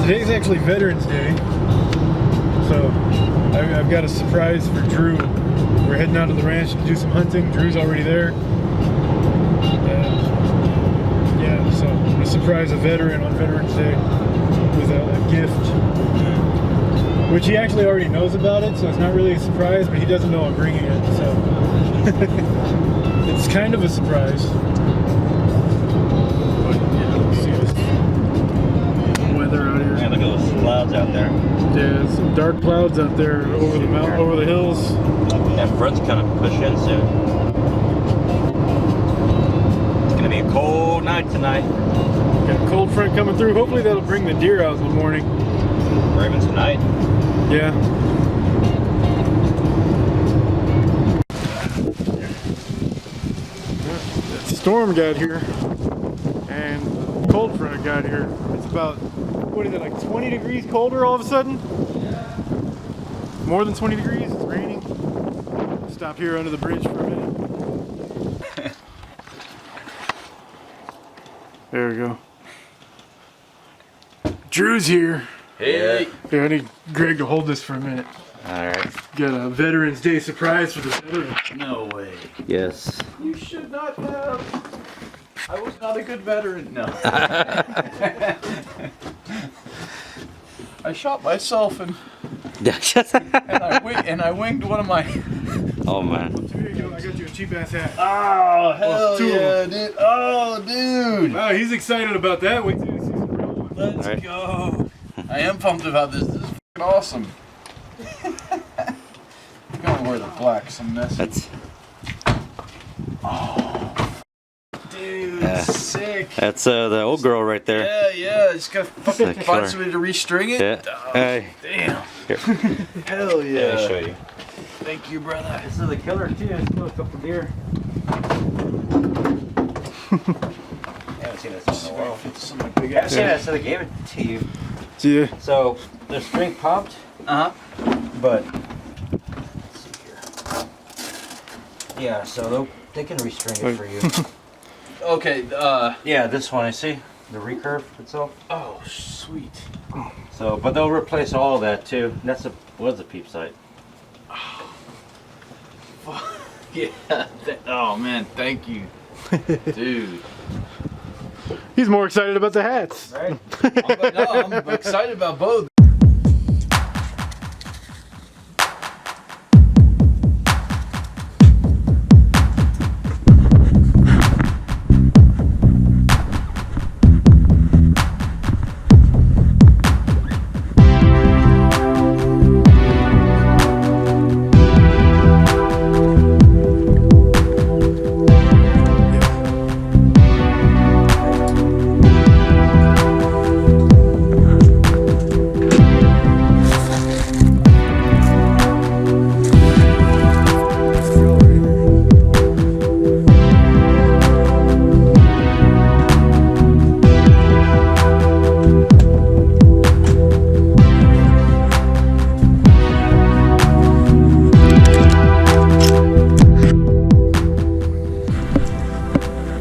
today's actually Veterans Day, so I've got a surprise for Drew. We're heading out to the ranch to do some hunting. Drew's already there. Yeah, so I'm going to surprise a veteran on Veterans Day with a gift, which he actually already knows about it, so it's not really a surprise, but he doesn't know I'm bringing it, so it's kind of a surprise. But yeah, let's see this weather out here. Yeah, look at those clouds out there. Yeah, some dark clouds out there over the mountain, over the hills. That front's kind of push in soon. It's gonna be a cold night tonight. Got a cold front coming through. Hopefully that'll bring the deer out in the morning. Or even tonight. Yeah. The storm got here and the cold front got here. It's about, what is it, like 20 degrees colder all of a sudden? More than 20 degrees. It's raining. Stop here under the bridge for a minute. There we go. Drew's here. Hey. Here, I need Greg to hold this for a minute. Alright. Got a Veterans Day surprise for the veteran. No way. Yes. You should not have. I was not a good veteran. No. I shot myself and I winged one of my. Oh man. Here you go. I got you a cheap ass hat. Oh hell two of yeah, dude! Oh dude! Wow, he's excited about that. Wait till you see some real ones. Let's Right. go! I am pumped about this. This is f***ing awesome. I'm gonna wear the black. Some messy. That's Dude, sick. that's the old girl right there. Yeah. Just gotta fucking Sick find killer. somebody to restring it. Yeah. Oh, Hey. damn. Here. Hell yeah. Let me show you. Thank you, brother. This is the killer too. It's still a couple deer. I haven't seen this in a while. Some of my big I ass. haven't seen it, so they gave it to you. Yeah. So the string popped, but let's see here. Yeah, so they can restring it for you. Okay. Yeah, this one I see the recurve itself. Oh, sweet. So, but they'll replace all of that too. That's was a peep sight. Yeah. Oh man, thank you, dude. He's more excited about the hats. Right? I'm excited about both.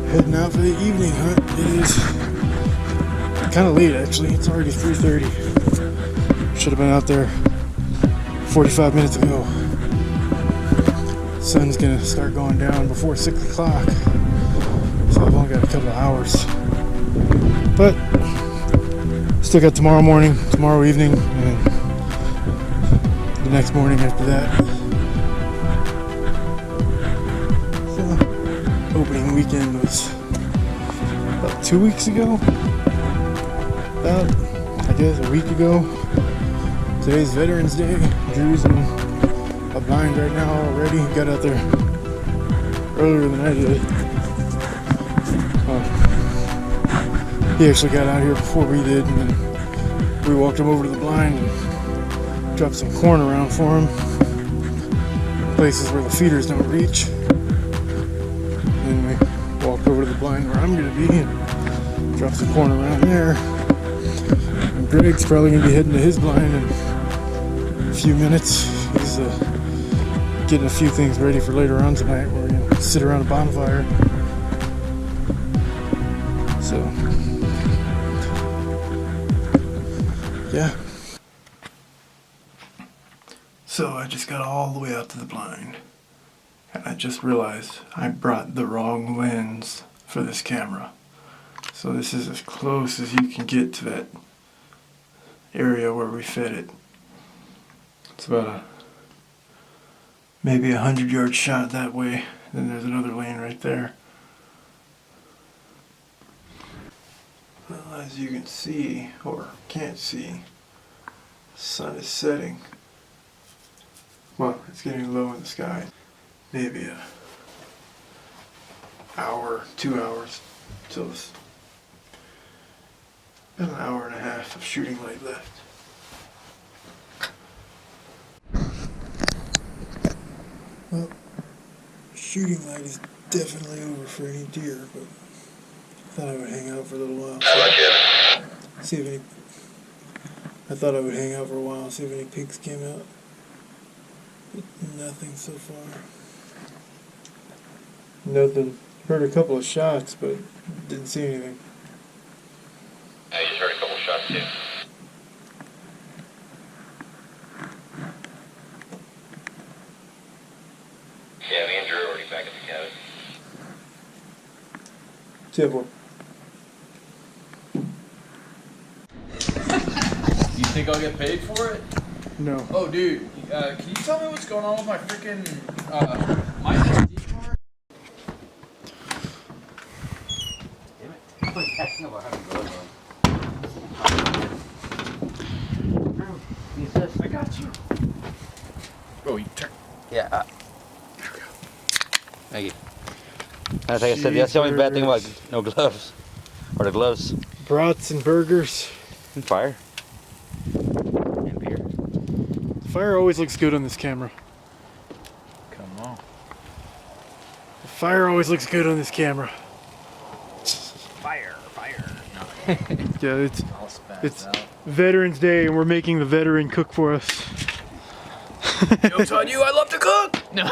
Heading out for the evening hunt. It is kind of late actually. It's already 3:30. Should have been out there 45 minutes ago. Sun's gonna start going down before 6 o'clock. So I've only got a couple of hours. But still got tomorrow morning, tomorrow evening, and the next morning after that. Opening weekend was about 2 weeks ago. About, I guess, a week ago. Today's Veterans Day. Drew's in a blind right now already. He got out there earlier than I did. He actually got out here before we did, and then we walked him over to the blind and dropped some corn around for him. Places where the feeders don't reach. Then we walked over to the blind where I'm going to be and dropped some corn around there. And Greg's probably going to be heading to his blind in a few minutes. He's getting a few things ready for later on tonight. We're going to sit around a bonfire. So Yeah. So I just got all the way out to the blind, and I just realized I brought the wrong lens for this camera. So this is as close as you can get to that area where we fed it. It's about maybe 100-yard shot that way. Then there's another lane right there. Well, as you can see, or can't see, the sun is setting. Well, it's getting low in the sky. Maybe an hour, 2 hours till it's about an hour and a half of shooting light left. Well, shooting light is definitely over for any deer, but I thought I would hang out for a little while. See if any. I thought I would hang out for a while, see if any pigs came out. But nothing so far. Nothing. Heard a couple of shots, but didn't see anything. I just heard a couple shots too. Yeah, me and Drew are already back at the cabin. Tip. You think I'll get paid for it? No. Oh, dude, can you tell me what's going on with my freaking my SD card? I got you. Oh, you turn. Yeah. Thank you. Like I said, that's the only bad thing about no gloves. Or the gloves. Brats and burgers. And fire. And beer. Fire always looks good on this camera. Come on. The fire always looks good on this camera. Fire. No. Yeah, it's I'll spaz It's- out. Veterans Day and we're making the veteran cook for us. Joke's on you, I love to cook! No.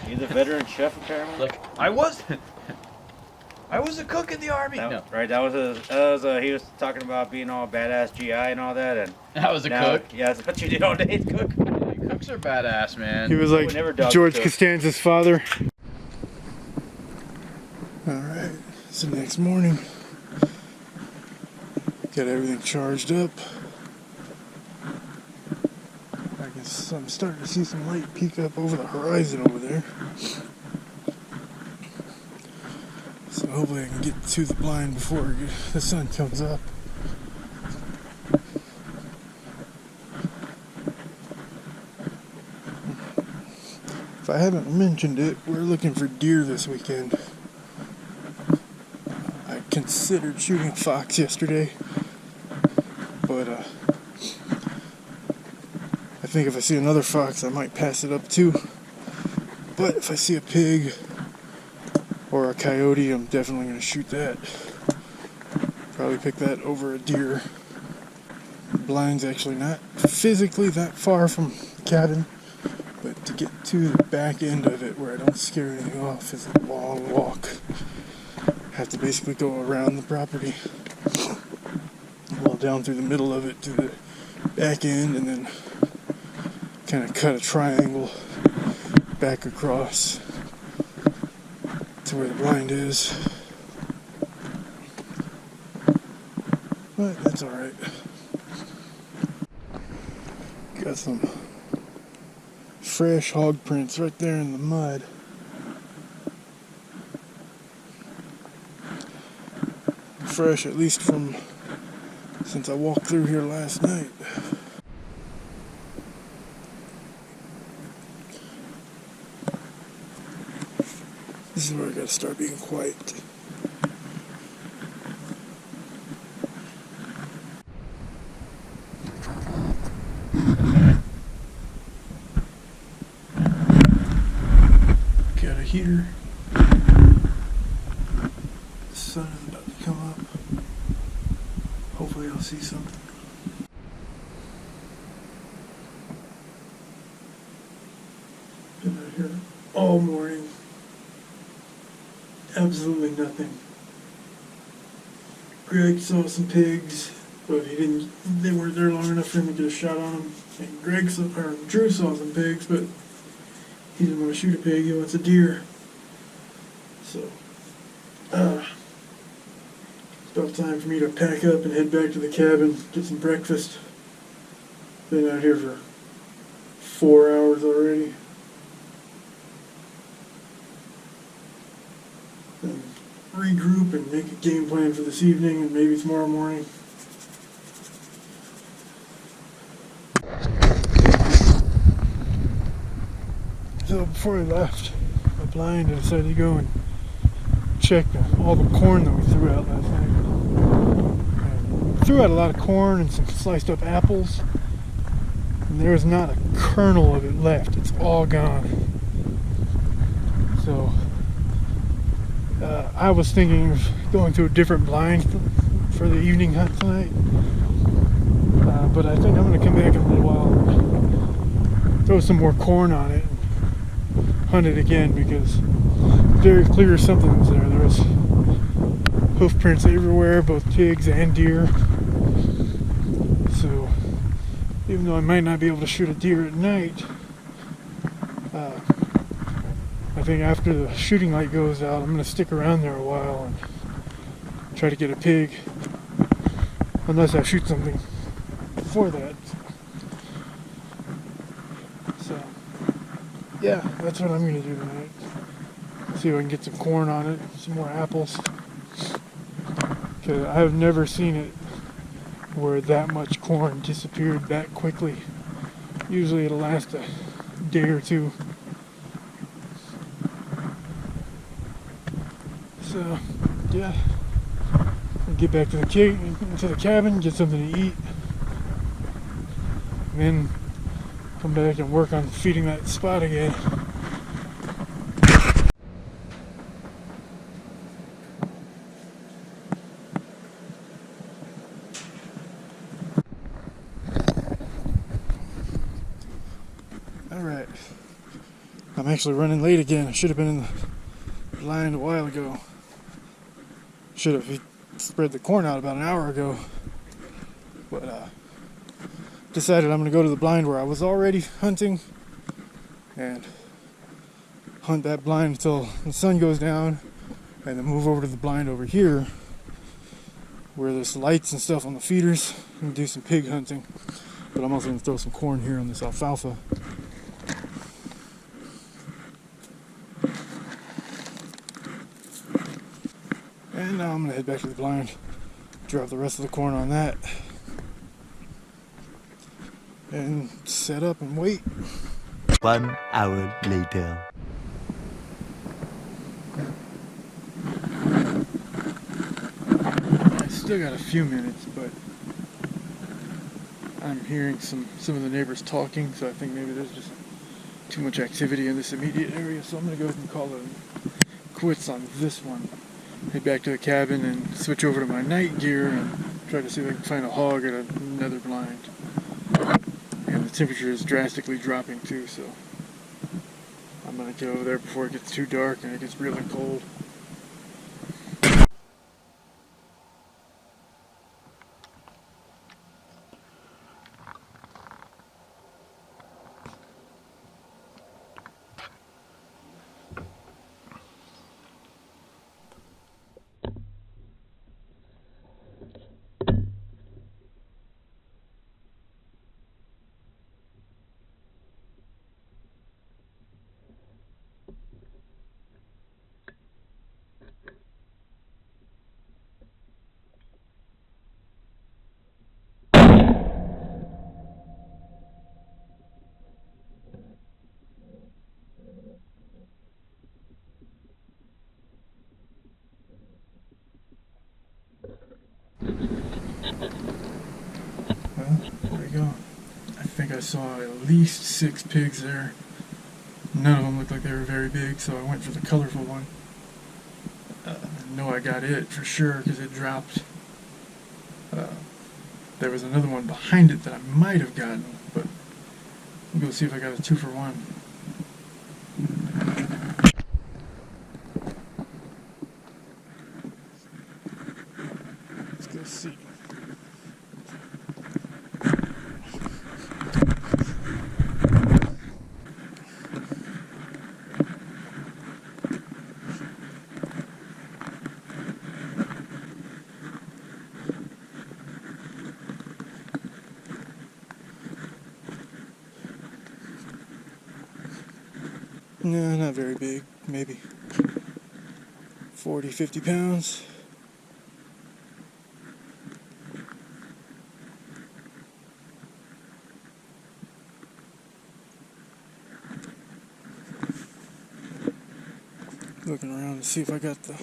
You're the veteran chef apparently? Look, I was a cook in the army. That, No. Right, he was talking about being all badass GI and all that, and I was a now, cook. yeah, that's what you did all day, is cook. Cooks are badass, man. He was I like would never dog George cook. Costanza's father. Alright, it's the next morning. Got everything charged up. I'm starting to see some light peek up over the horizon over there. So hopefully I can get to the blind before the sun comes up. If I haven't mentioned it, we're looking for deer this weekend. I considered shooting a fox yesterday, but I think if I see another fox, I might pass it up too. But if I see a pig or a coyote, I'm definitely going to shoot that. Probably pick that over a deer. The blind's actually not physically that far from the cabin, but to get to the back end of it where I don't scare anything off is a long walk. I have to basically go around the property, well down through the middle of it to the back end, and then kind of cut a triangle back across to where the blind is. But that's alright. Got some fresh hog prints right there in the mud. Fresh at least from since I walked through here last night. This is where I gotta start being quiet. Got a heater. The sun is about to come up. Hopefully I'll see something. Been out here all morning. Absolutely nothing. Greg saw some pigs. but he didn't. They weren't there long enough for him to get a shot on them. And Drew saw some pigs, but he didn't want to shoot a pig. He wants a deer. So, it's about time for me to pack up and head back to the cabin, get some breakfast. Been out here for 4 hours already. And regroup and make a game plan for this evening and maybe tomorrow morning. So before I left my blind, I decided to go and check all the corn that we threw out last night. We threw out a lot of corn and some sliced up apples, and there is not a kernel of it left. It's all gone. So I was thinking of going to a different blind for the evening hunt tonight, but I think I'm going to come back in a little while and throw some more corn on it and hunt it again, because very clear something was there. There was hoof prints everywhere, both pigs and deer. So even though I might not be able to shoot a deer at night, I think after the shooting light goes out, I'm going to stick around there a while and try to get a pig, unless I shoot something before that. So yeah, that's what I'm going to do tonight. See if I can get some corn on it, some more apples. Because I have never seen it where that much corn disappeared that quickly. Usually it'll last a day or two. So yeah, I'll get back to the cabin, get something to eat, and then come back and work on feeding that spot again. Alright, I'm actually running late again. I should have been in the line a while ago. Should have spread the corn out about an hour ago. But decided I'm going to go to the blind where I was already hunting and hunt that blind until the sun goes down, and then move over to the blind over here where there's lights and stuff on the feeders and do some pig hunting. But I'm also going to throw some corn here on this alfalfa. And now I'm going to head back to the blind, drop the rest of the corn on that, and set up and wait. 1 hour later. I still got a few minutes, but I'm hearing some of the neighbors talking, so I think maybe there's just too much activity in this immediate area, so I'm going to go ahead and call it quits on this one. Head back to the cabin and switch over to my night gear and try to see if I can find a hog at another blind. And the temperature is drastically dropping too, so I'm going to get over there before it gets too dark and it gets really cold. Well, there we go. I think I saw at least 6 pigs there. None of them looked like they were very big, so I went for the colorful one. I know I got it for sure because it dropped. There was another one behind it that I might have gotten, but we'll go see if I got a 2 for 1. Let's go see. No, not very big. Maybe 40, 50 pounds. Looking around to see if I got the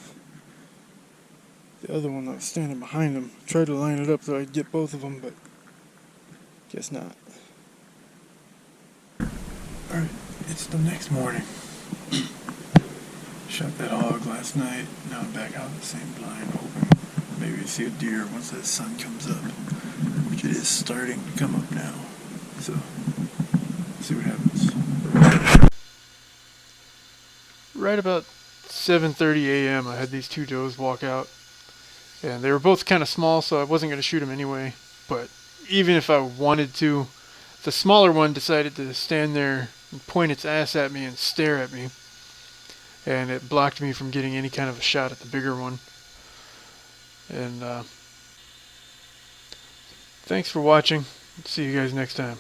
other one that was standing behind him. Tried to line it up so I could get both of them, but guess not. Alright, it's the next morning. Shot that hog last night. Now I'm back out in the same blind, hoping maybe to see a deer once that sun comes up, which it is starting to come up now. So, see what happens. Right about 7:30 a.m. I had these two does walk out, and they were both kind of small, so I wasn't going to shoot them anyway. But even if I wanted to, the smaller one decided to stand there and point its ass at me and stare at me, and it blocked me from getting any kind of a shot at the bigger one. And thanks for watching. See you guys next time.